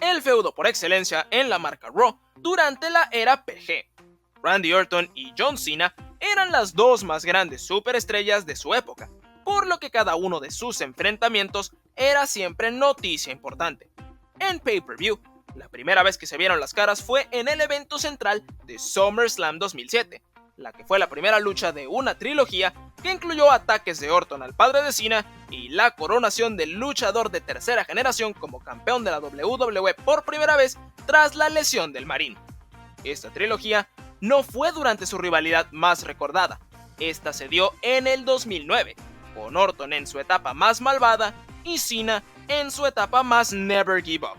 El feudo por excelencia en la marca Raw durante la era PG. Randy Orton y John Cena eran las dos más grandes superestrellas de su época, por lo que cada uno de sus enfrentamientos era siempre noticia importante. En pay-per-view, la primera vez que se vieron las caras fue en el evento central de SummerSlam 2007, la que fue la primera lucha de una trilogía que incluyó ataques de Orton al padre de Cena y la coronación del luchador de tercera generación como campeón de la WWE por primera vez tras la lesión del Marín. Esta trilogía no fue durante su rivalidad más recordada, esta se dio en el 2009, con Orton en su etapa más malvada y Cena en su etapa más never give up.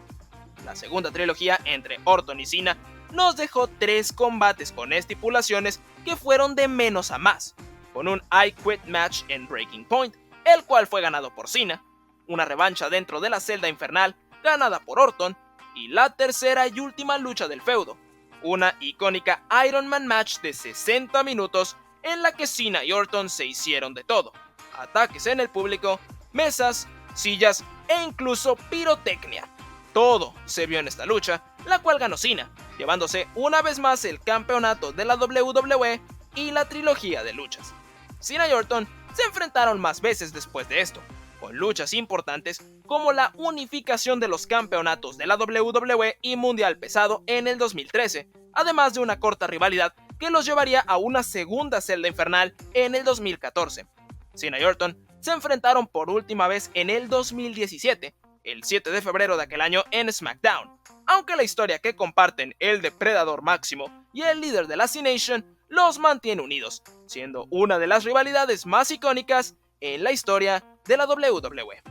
La segunda trilogía entre Orton y Cena nos dejó 3 combates con estipulaciones que fueron de menos a más, con un I Quit match en Breaking Point, el cual fue ganado por Cena, una revancha dentro de la celda infernal ganada por Orton, y la tercera y última lucha del feudo, una icónica Iron Man match de 60 minutos en la que Cena y Orton se hicieron de todo, ataques en el público, mesas, sillas e incluso pirotecnia. Todo se vio en esta lucha, la cual ganó Cena, llevándose una vez más el campeonato de la WWE y la trilogía de luchas. Cena y Orton se enfrentaron más veces después de esto, con luchas importantes como la unificación de los campeonatos de la WWE y Mundial Pesado en el 2013, además de una corta rivalidad que los llevaría a una segunda celda infernal en el 2014. Cena y Orton se enfrentaron por última vez en el 2017, el 7 de febrero de aquel año en SmackDown, aunque la historia que comparten el depredador máximo y el líder de la C-Nation los mantiene unidos, siendo una de las rivalidades más icónicas en la historia de la WWE.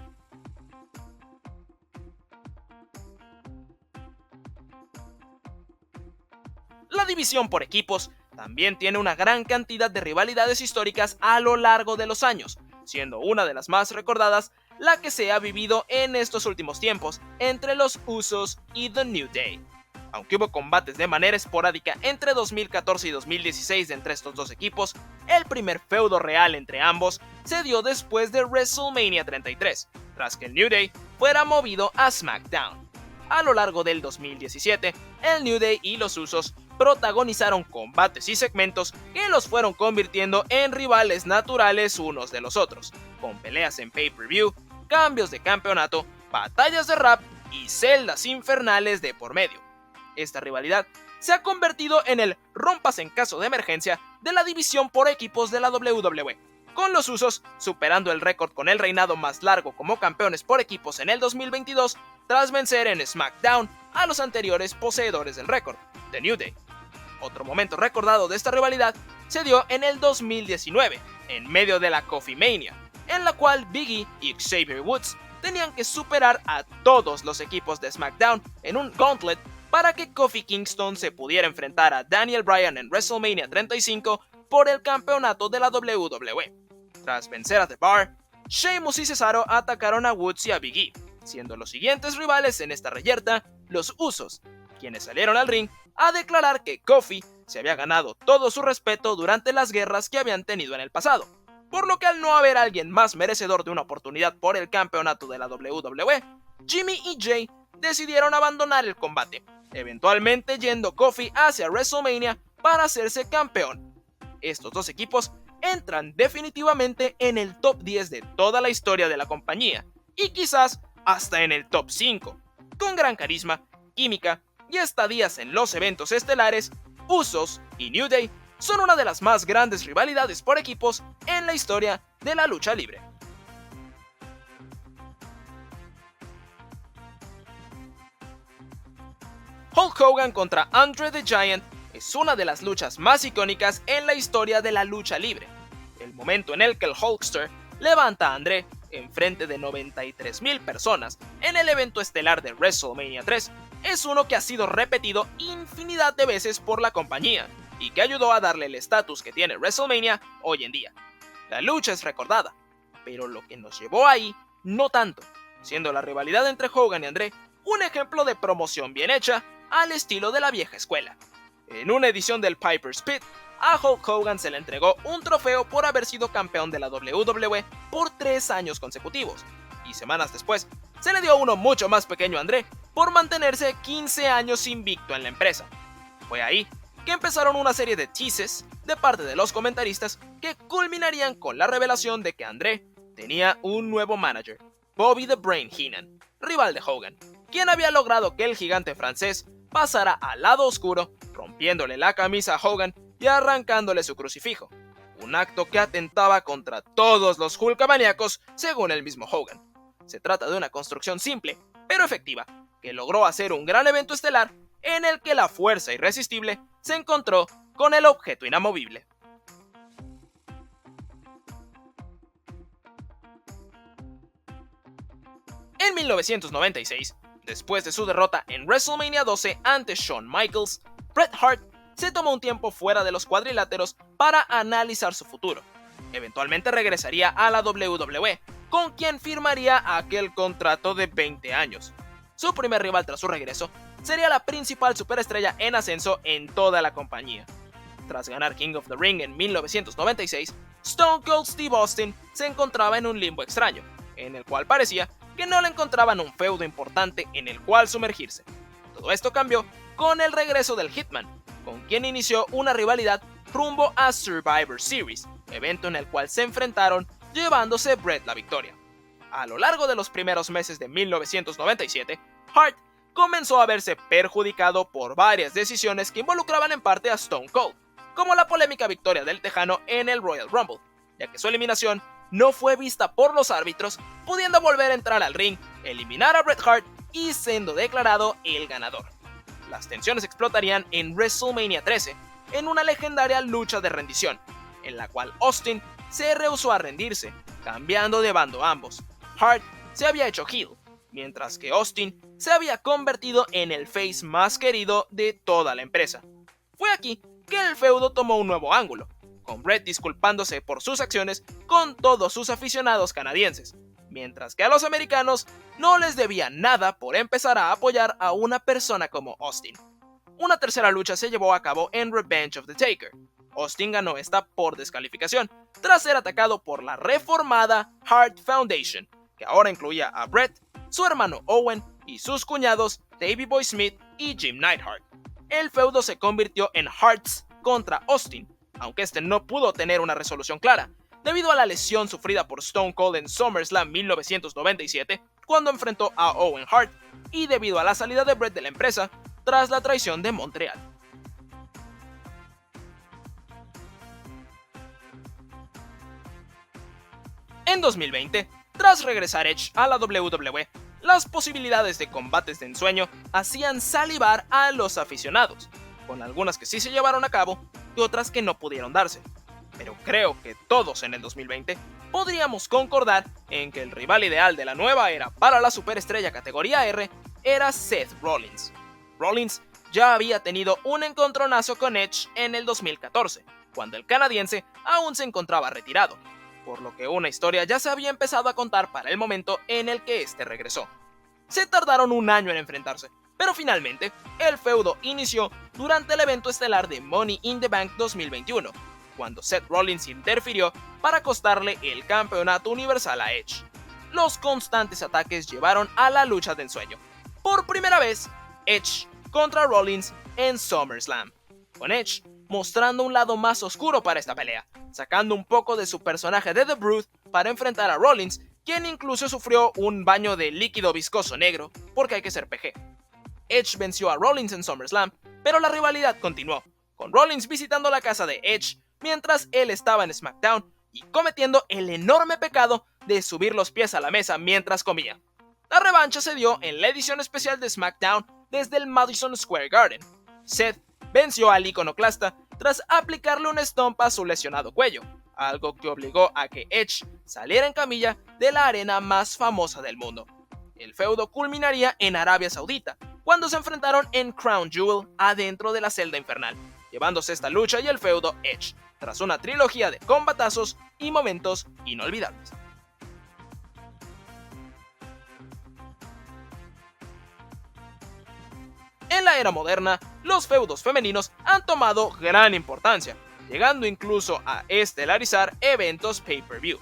La división por equipos también tiene una gran cantidad de rivalidades históricas a lo largo de los años, siendo una de las más recordadas la que se ha vivido en estos últimos tiempos entre los Usos y The New Day. Aunque hubo combates de manera esporádica entre 2014 y 2016 entre estos dos equipos, el primer feudo real entre ambos se dio después de WrestleMania 33, tras que el New Day fuera movido a SmackDown. A lo largo del 2017, el New Day y los Usos protagonizaron combates y segmentos que los fueron convirtiendo en rivales naturales unos de los otros, con peleas en pay-per-view, cambios de campeonato, batallas de rap y celdas infernales de por medio. Esta rivalidad se ha convertido en el rompas en caso de emergencia de la división por equipos de la WWE, con los Usos superando el récord con el reinado más largo como campeones por equipos en el 2022 tras vencer en SmackDown a los anteriores poseedores del récord, The New Day. Otro momento recordado de esta rivalidad se dio en el 2019, en medio de la Coffee Mania, en la cual Big E y Xavier Woods tenían que superar a todos los equipos de SmackDown en un gauntlet para que Kofi Kingston se pudiera enfrentar a Daniel Bryan en WrestleMania 35 por el campeonato de la WWE. Tras vencer a The Bar, Sheamus y Cesaro atacaron a Woods y a Big E, siendo los siguientes rivales en esta reyerta los Usos, quienes salieron al ring a declarar que Kofi se había ganado todo su respeto durante las guerras que habían tenido en el pasado, por lo que al no haber alguien más merecedor de una oportunidad por el campeonato de la WWE, Jimmy y Jay decidieron abandonar el combate, eventualmente yendo Kofi hacia WrestleMania para hacerse campeón. Estos dos equipos entran definitivamente en el top 10 de toda la historia de la compañía, y quizás hasta en el top 5, con gran carisma, química y estadías en los eventos estelares. Usos y New Day son una de las más grandes rivalidades por equipos en la historia de la lucha libre. Hulk Hogan contra Andre the Giant es una de las luchas más icónicas en la historia de la lucha libre. El momento en el que el Hulkster levanta a Andre enfrente de 93,000 personas en el evento estelar de WrestleMania 3 es uno que ha sido repetido infinidad de veces por la compañía y que ayudó a darle el estatus que tiene WrestleMania hoy en día. La lucha es recordada, pero lo que nos llevó ahí no tanto, siendo la rivalidad entre Hogan y Andre un ejemplo de promoción bien hecha al estilo de la vieja escuela. En una edición del Piper's Pit, a Hulk Hogan se le entregó un trofeo por haber sido campeón de la WWE por 3 años consecutivos, y semanas después se le dio uno mucho más pequeño a André por mantenerse 15 años invicto en la empresa. Fue ahí que empezaron una serie de teases de parte de los comentaristas que culminarían con la revelación de que André tenía un nuevo manager, Bobby the Brain Heenan, rival de Hogan, quien había logrado que el gigante francés pasara al lado oscuro, rompiéndole la camisa a Hogan y arrancándole su crucifijo, un acto que atentaba contra todos los Hulkamaníacos según el mismo Hogan. Se trata de una construcción simple, pero efectiva, que logró hacer un gran evento estelar en el que la fuerza irresistible se encontró con el objeto inamovible. En 1996, después de su derrota en WrestleMania 12 ante Shawn Michaels, Bret Hart se tomó un tiempo fuera de los cuadriláteros para analizar su futuro. Eventualmente regresaría a la WWE, con quien firmaría aquel contrato de 20 años. Su primer rival tras su regreso sería la principal superestrella en ascenso en toda la compañía. Tras ganar King of the Ring en 1996, Stone Cold Steve Austin se encontraba en un limbo extraño, en el cual parecía que no le encontraban un feudo importante en el cual sumergirse. Todo esto cambió con el regreso del Hitman, con quien inició una rivalidad rumbo a Survivor Series, evento en el cual se enfrentaron llevándose Bret la victoria. A lo largo de los primeros meses de 1997, Hart comenzó a verse perjudicado por varias decisiones que involucraban en parte a Stone Cold, como la polémica victoria del Tejano en el Royal Rumble, ya que su eliminación no fue vista por los árbitros, pudiendo volver a entrar al ring, eliminar a Bret Hart y siendo declarado el ganador. Las tensiones explotarían en WrestleMania 13, en una legendaria lucha de rendición, en la cual Austin se rehusó a rendirse, cambiando de bando a ambos. Hart se había hecho heel, mientras que Austin se había convertido en el face más querido de toda la empresa. Fue aquí que el feudo tomó un nuevo ángulo, con Bret disculpándose por sus acciones con todos sus aficionados canadienses, mientras que a los americanos no les debía nada por empezar a apoyar a una persona como Austin. Una tercera lucha se llevó a cabo en Revenge of the Taker. Austin ganó esta por descalificación, tras ser atacado por la reformada Hart Foundation, que ahora incluía a Bret, su hermano Owen y sus cuñados Davey Boy Smith y Jim Neidhart. El feudo se convirtió en Harts contra Austin, aunque este no pudo tener una resolución clara, debido a la lesión sufrida por Stone Cold en SummerSlam 1997, cuando enfrentó a Owen Hart, y debido a la salida de Bret de la empresa tras la traición de Montreal. En 2020, tras regresar Edge a la WWE, las posibilidades de combates de ensueño hacían salivar a los aficionados, con algunas que sí se llevaron a cabo y otras que no pudieron darse. Pero creo que todos en el 2020 podríamos concordar en que el rival ideal de la nueva era para la superestrella categoría R era Seth Rollins. Rollins ya había tenido un encontronazo con Edge en el 2014, cuando el canadiense aún se encontraba retirado, por lo que una historia ya se había empezado a contar para el momento en el que este regresó. Se tardaron un año en enfrentarse, pero finalmente el feudo inició durante el evento estelar de Money in the Bank 2021, cuando Seth Rollins interfirió para costarle el campeonato universal a Edge. Los constantes ataques llevaron a la lucha de ensueño. Por primera vez, Edge contra Rollins en SummerSlam, con Edge mostrando un lado más oscuro para esta pelea, sacando un poco de su personaje de The Brood para enfrentar a Rollins, quien incluso sufrió un baño de líquido viscoso negro, porque hay que ser PG. Edge venció a Rollins en SummerSlam, pero la rivalidad continuó, con Rollins visitando la casa de Edge mientras él estaba en SmackDown y cometiendo el enorme pecado de subir los pies a la mesa mientras comía. La revancha se dio en la edición especial de SmackDown desde el Madison Square Garden. Seth venció al iconoclasta tras aplicarle un stomp a su lesionado cuello, algo que obligó a que Edge saliera en camilla de la arena más famosa del mundo. El feudo culminaría en Arabia Saudita, cuando se enfrentaron en Crown Jewel adentro de la celda infernal, llevándose esta lucha y el feudo Edge, tras una trilogía de combatazos y momentos inolvidables. En la era moderna, los feudos femeninos han tomado gran importancia, llegando incluso a estelarizar eventos pay-per-view.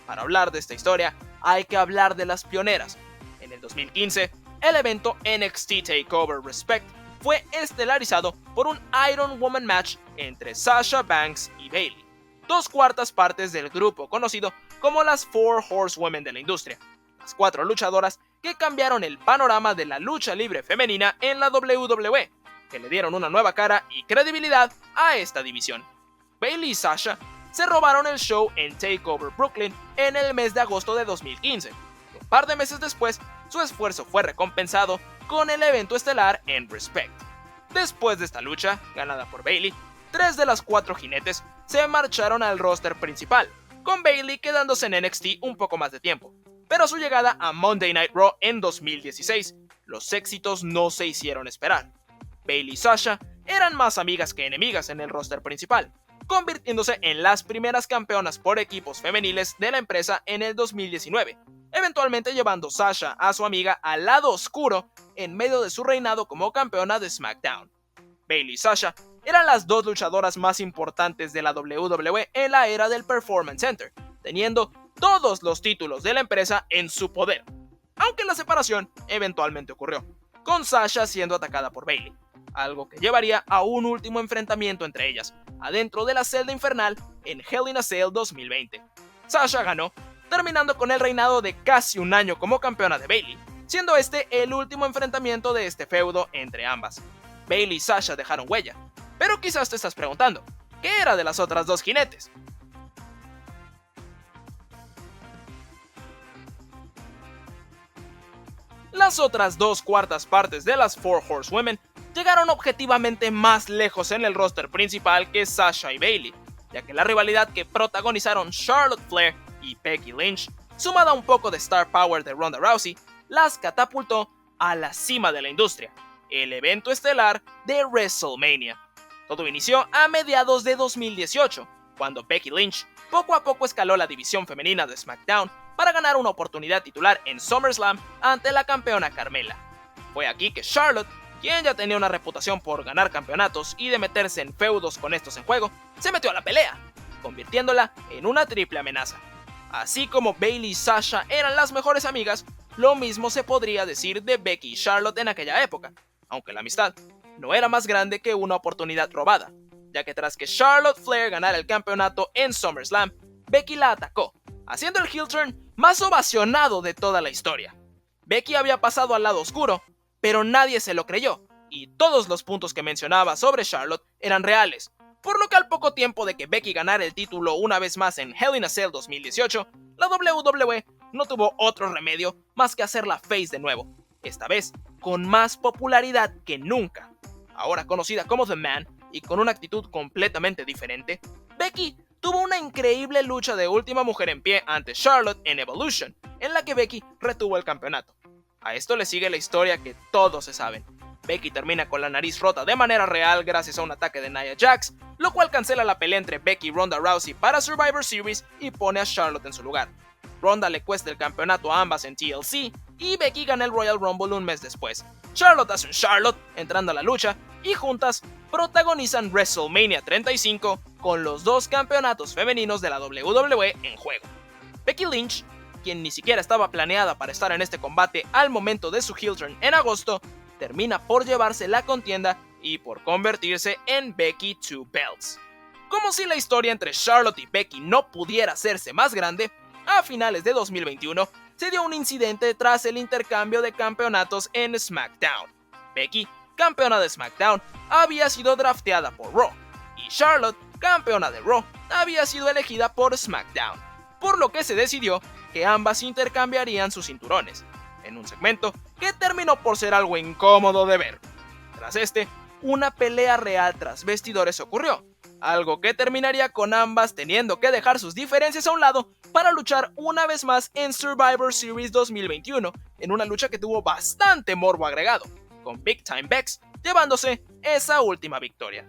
Para hablar de esta historia, hay que hablar de las pioneras. En el 2015, el evento NXT TakeOver Respect fue estelarizado por un Iron Woman match entre Sasha Banks y Bayley, 2/4 partes del grupo conocido como las Four Horsewomen de la industria, las 4 luchadoras que cambiaron el panorama de la lucha libre femenina en la WWE, que le dieron una nueva cara y credibilidad a esta división. Bayley y Sasha se robaron el show en TakeOver Brooklyn en el mes de agosto de 2015. Un par de meses después, su esfuerzo fue recompensado con el evento estelar en Respect. Después de esta lucha, ganada por Bayley, 3 de las 4 jinetes se marcharon al roster principal, con Bayley quedándose en NXT un poco más de tiempo. Pero a su llegada a Monday Night Raw en 2016, los éxitos no se hicieron esperar. Bayley y Sasha eran más amigas que enemigas en el roster principal, convirtiéndose en las primeras campeonas por equipos femeniles de la empresa en el 2019, eventualmente llevando Sasha a su amiga al lado oscuro en medio de su reinado como campeona de SmackDown. Bayley y Sasha eran las 2 luchadoras más importantes de la WWE en la era del Performance Center, teniendo todos los títulos de la empresa en su poder, aunque la separación eventualmente ocurrió, con Sasha siendo atacada por Bayley, algo que llevaría a un último enfrentamiento entre ellas, adentro de la celda infernal en Hell in a Cell 2020. Sasha ganó, terminando con el reinado de casi un año como campeona de Bayley, siendo este el último enfrentamiento de este feudo entre ambas. Bayley y Sasha dejaron huella, pero quizás te estás preguntando, ¿qué era de las otras 2 jinetes? Las otras 2/4 partes de las Four Horsewomen llegaron objetivamente más lejos en el roster principal que Sasha y Bayley, ya que la rivalidad que protagonizaron Charlotte Flair y Becky Lynch, sumada a un poco de star power de Ronda Rousey, las catapultó a la cima de la industria, el evento estelar de WrestleMania. Todo inició a mediados de 2018, cuando Becky Lynch poco a poco escaló la división femenina de SmackDown para ganar una oportunidad titular en SummerSlam ante la campeona Carmella. Fue aquí que Charlotte, quien ya tenía una reputación por ganar campeonatos y de meterse en feudos con estos en juego, se metió a la pelea, convirtiéndola en una triple amenaza. Así como Bayley y Sasha eran las mejores amigas, lo mismo se podría decir de Becky y Charlotte en aquella época, aunque la amistad no era más grande que una oportunidad robada, ya que tras que Charlotte Flair ganara el campeonato en SummerSlam, Becky la atacó, haciendo el heel turn más ovacionado de toda la historia. Becky había pasado al lado oscuro, pero nadie se lo creyó, y todos los puntos que mencionaba sobre Charlotte eran reales, por lo que al poco tiempo de que Becky ganara el título una vez más en Hell in a Cell 2018, la WWE no tuvo otro remedio más que hacerla face de nuevo, esta vez con más popularidad que nunca. Ahora conocida como The Man y con una actitud completamente diferente, Becky tuvo una increíble lucha de última mujer en pie ante Charlotte en Evolution, en la que Becky retuvo el campeonato. A esto le sigue la historia que todos se saben. Becky termina con la nariz rota de manera real gracias a un ataque de Nia Jax, lo cual cancela la pelea entre Becky y Ronda Rousey para Survivor Series y pone a Charlotte en su lugar. Ronda le cuesta el campeonato a ambas en TLC y Becky gana el Royal Rumble un mes después. Charlotte hace un Charlotte entrando a la lucha y juntas protagonizan WrestleMania 35 con los 2 campeonatos femeninos de la WWE en juego. Becky Lynch, quien ni siquiera estaba planeada para estar en este combate al momento de su heel turn en agosto, termina por llevarse la contienda y por convertirse en Becky Two Belts. Como si la historia entre Charlotte y Becky no pudiera hacerse más grande, a finales de 2021 se dio un incidente tras el intercambio de campeonatos en SmackDown. Becky, campeona de SmackDown, había sido drafteada por Raw, y Charlotte, campeona de Raw, había sido elegida por SmackDown, por lo que se decidió que ambas intercambiarían sus cinturones, en un segmento que terminó por ser algo incómodo de ver. Tras una pelea real tras bastidores ocurrió, algo que terminaría con ambas teniendo que dejar sus diferencias a un lado para luchar una vez más en Survivor Series 2021, en una lucha que tuvo bastante morbo agregado, con Big Time Bex llevándose esa última victoria.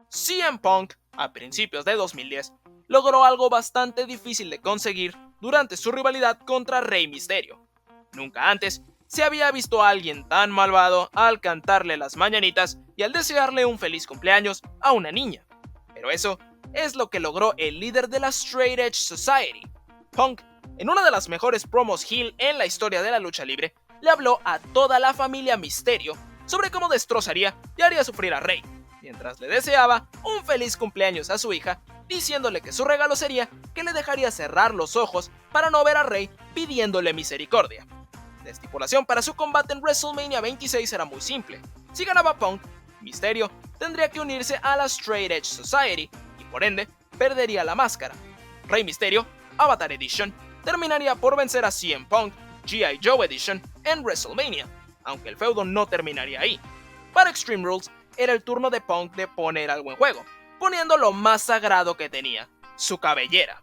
CM Punk, a principios de 2010, logró algo bastante difícil de conseguir durante su rivalidad contra Rey Mysterio. Nunca antes se había visto a alguien tan malvado al cantarle las mañanitas y al desearle un feliz cumpleaños a una niña. Pero eso es lo que logró el líder de la Straight Edge Society. Punk, en una de las mejores promos heel en la historia de la lucha libre, le habló a toda la familia Mysterio sobre cómo destrozaría y haría sufrir a Rey, mientras le deseaba un feliz cumpleaños a su hija, diciéndole que su regalo sería que le dejaría cerrar los ojos para no ver a Rey pidiéndole misericordia. La estipulación para su combate en WrestleMania 26 era muy simple. Si ganaba Punk, Mysterio tendría que unirse a la Straight Edge Society y por ende perdería la máscara. Rey Mysterio, Avatar Edition, terminaría por vencer a CM Punk, G.I. Joe Edition, en WrestleMania, aunque el feudo no terminaría ahí. Para Extreme Rules, era el turno de Punk de poner algo en juego, poniendo lo más sagrado que tenía, su cabellera.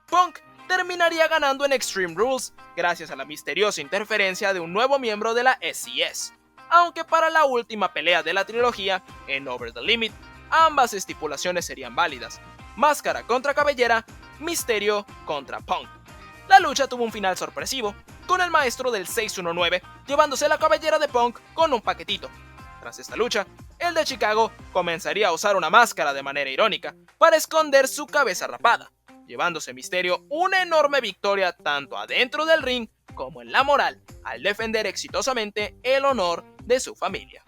Punk terminaría ganando en Extreme Rules gracias a la misteriosa interferencia de un nuevo miembro de la SCS, aunque para la última pelea de la trilogía, en Over the Limit, ambas estipulaciones serían válidas: máscara contra cabellera, Mysterio contra Punk. La lucha tuvo un final sorpresivo, con el maestro del 619 llevándose la cabellera de Punk con un paquetito. Tras esta lucha, el de Chicago comenzaría a usar una máscara de manera irónica para esconder su cabeza rapada, llevándose Mysterio una enorme victoria tanto adentro del ring como en la moral, al defender exitosamente el honor de su familia.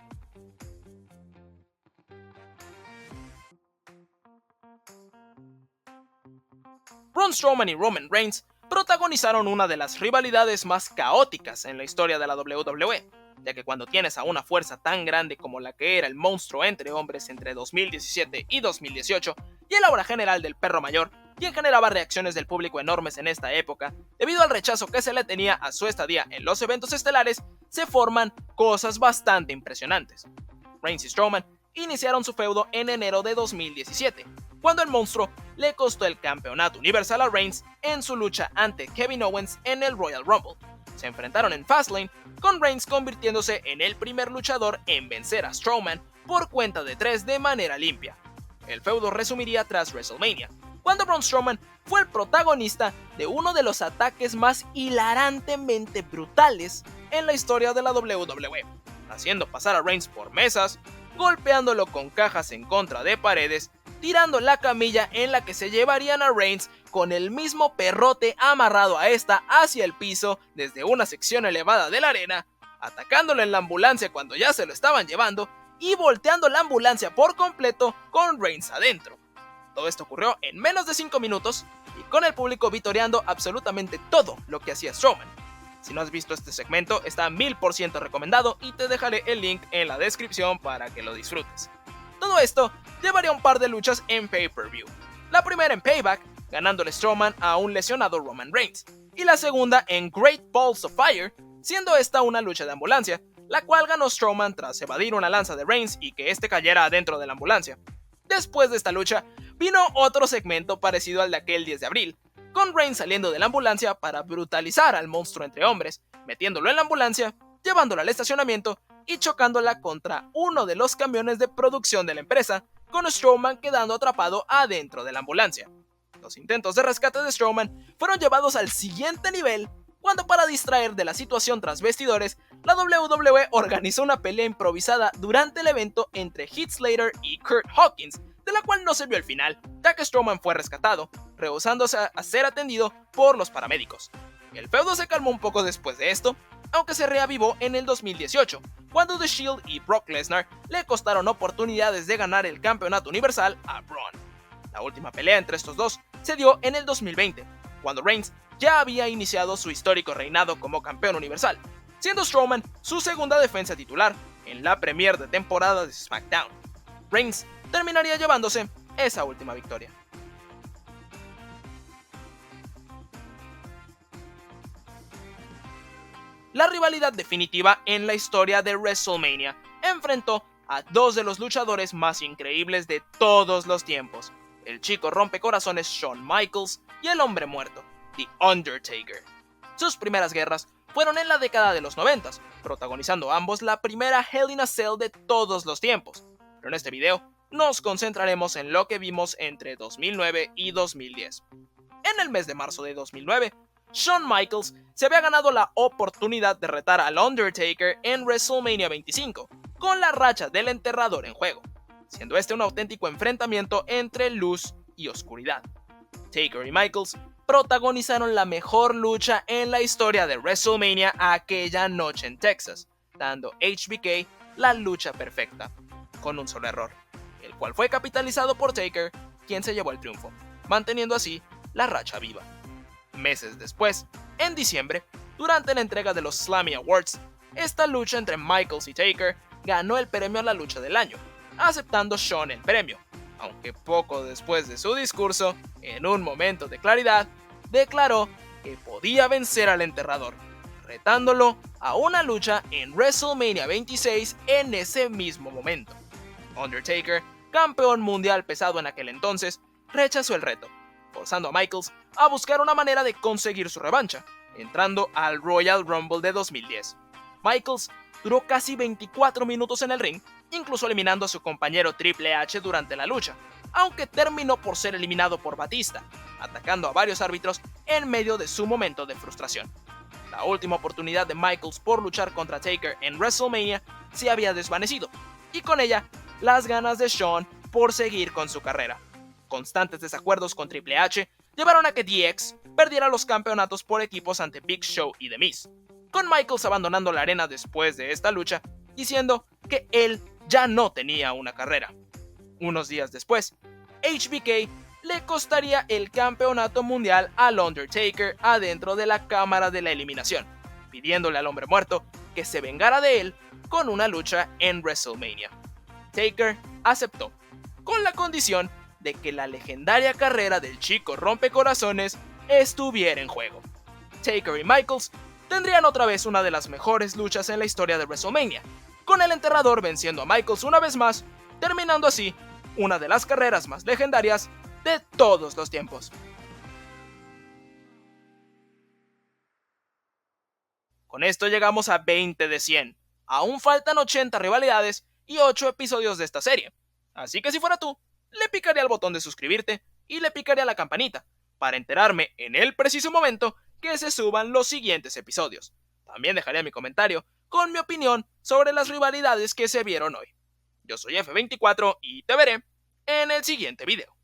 Braun Strowman y Roman Reigns protagonizaron una de las rivalidades más caóticas en la historia de la WWE, ya que cuando tienes a una fuerza tan grande como la que era el monstruo entre hombres entre 2017 y 2018, y el aura general del perro mayor, quien generaba reacciones del público enormes en esta época, debido al rechazo que se le tenía a su estadía en los eventos estelares, se forman cosas bastante impresionantes. Reigns y Strowman iniciaron su feudo en enero de 2017, cuando el monstruo le costó el campeonato universal a Reigns en su lucha ante Kevin Owens en el Royal Rumble. Se enfrentaron en Fastlane, con Reigns convirtiéndose en el primer luchador en vencer a Strowman por cuenta de 3 de manera limpia. El feudo resumiría tras WrestleMania, cuando Braun Strowman fue el protagonista de uno de los ataques más hilarantemente brutales en la historia de la WWE, haciendo pasar a Reigns por mesas, golpeándolo con cajas en contra de paredes, tirando la camilla en la que se llevarían a Reigns con el mismo perrote amarrado a esta hacia el piso desde una sección elevada de la arena, atacándolo en la ambulancia cuando ya se lo estaban llevando y volteando la ambulancia por completo con Reigns adentro. Todo esto ocurrió en menos de 5 minutos y con el público vitoreando absolutamente todo lo que hacía Strowman. Si no has visto este segmento, está 1000% recomendado y te dejaré el link en la descripción para que lo disfrutes. Todo esto llevaría un par de luchas en pay-per-view. La primera en Payback, ganándole Strowman a un lesionado Roman Reigns, y la segunda en Great Balls of Fire, siendo esta una lucha de ambulancia, la cual ganó Strowman tras evadir una lanza de Reigns y que este cayera adentro de la ambulancia. Después de esta lucha, vino otro segmento parecido al de aquel 10 de abril, con Reigns saliendo de la ambulancia para brutalizar al monstruo entre hombres, metiéndolo en la ambulancia, llevándola al estacionamiento y chocándola contra uno de los camiones de producción de la empresa, con Strowman quedando atrapado adentro de la ambulancia. Los intentos de rescate de Strowman fueron llevados al siguiente nivel cuando, para distraer de la situación tras vestidores, la WWE organizó una pelea improvisada durante el evento entre Heath Slater y Kurt Hawkins, de la cual no se vio el final, ya que Strowman fue rescatado, rehusándose a ser atendido por los paramédicos. El feudo se calmó un poco después de esto, aunque se reavivó en el 2018, cuando The Shield y Brock Lesnar le costaron oportunidades de ganar el campeonato universal a Braun. La última pelea entre estos dos se dio en el 2020, cuando Reigns ya había iniciado su histórico reinado como campeón universal, siendo Strowman su segunda defensa titular en la premier de temporada de SmackDown. Reigns terminaría llevándose esa última victoria. La rivalidad definitiva en la historia de WrestleMania enfrentó a dos de los luchadores más increíbles de todos los tiempos, el chico rompecorazones Shawn Michaels y el hombre muerto, The Undertaker. Sus primeras guerras fueron en la década de los 90, protagonizando ambos la primera Hell in a Cell de todos los tiempos, pero en este video nos concentraremos en lo que vimos entre 2009 y 2010. En el mes de marzo de 2009, Shawn Michaels se había ganado la oportunidad de retar al Undertaker en WrestleMania 25, con la racha del enterrador en juego, siendo este un auténtico enfrentamiento entre luz y oscuridad. Taker y Michaels protagonizaron la mejor lucha en la historia de WrestleMania aquella noche en Texas, dando HBK la lucha perfecta, con un solo error, el cual fue capitalizado por Taker, quien se llevó el triunfo, manteniendo así la racha viva. Meses después, en diciembre, durante la entrega de los Slammy Awards, esta lucha entre Michaels y Taker ganó el premio a la lucha del año, aceptando Shawn el premio, aunque poco después de su discurso, en un momento de claridad, declaró que podía vencer al enterrador, retándolo a una lucha en WrestleMania 26 en ese mismo momento. Undertaker, campeón mundial pesado en aquel entonces, rechazó el reto, forzando a Michaels a buscar una manera de conseguir su revancha, entrando al Royal Rumble de 2010. Michaels duró casi 24 minutos en el ring, incluso eliminando a su compañero Triple H durante la lucha, aunque terminó por ser eliminado por Batista, atacando a varios árbitros en medio de su momento de frustración. La última oportunidad de Michaels por luchar contra Taker en WrestleMania se había desvanecido, y con ella las ganas de Shawn por seguir con su carrera. Constantes desacuerdos con Triple H llevaron a que DX perdiera los campeonatos por equipos ante Big Show y The Miz, con Michaels abandonando la arena después de esta lucha, diciendo que él ya no tenía una carrera. Unos días después, HBK le costaría el campeonato mundial al Undertaker adentro de la cámara de la eliminación, pidiéndole al hombre muerto que se vengara de él con una lucha en WrestleMania. Taker aceptó, con la condición de que la legendaria carrera del chico rompecorazones estuviera en juego. Taker y Michaels tendrían otra vez una de las mejores luchas en la historia de WrestleMania, con el enterrador venciendo a Michaels una vez más, terminando así una de las carreras más legendarias de todos los tiempos. Con esto llegamos a 20 de 100. Aún faltan 80 rivalidades y 8 episodios de esta serie. Así que si fuera tú, le picaría al botón de suscribirte y le picaría a la campanita para enterarme en el preciso momento que se suban los siguientes episodios. También dejaría mi comentario con mi opinión sobre las rivalidades que se vieron hoy. Yo soy F24 y te veré en el siguiente video.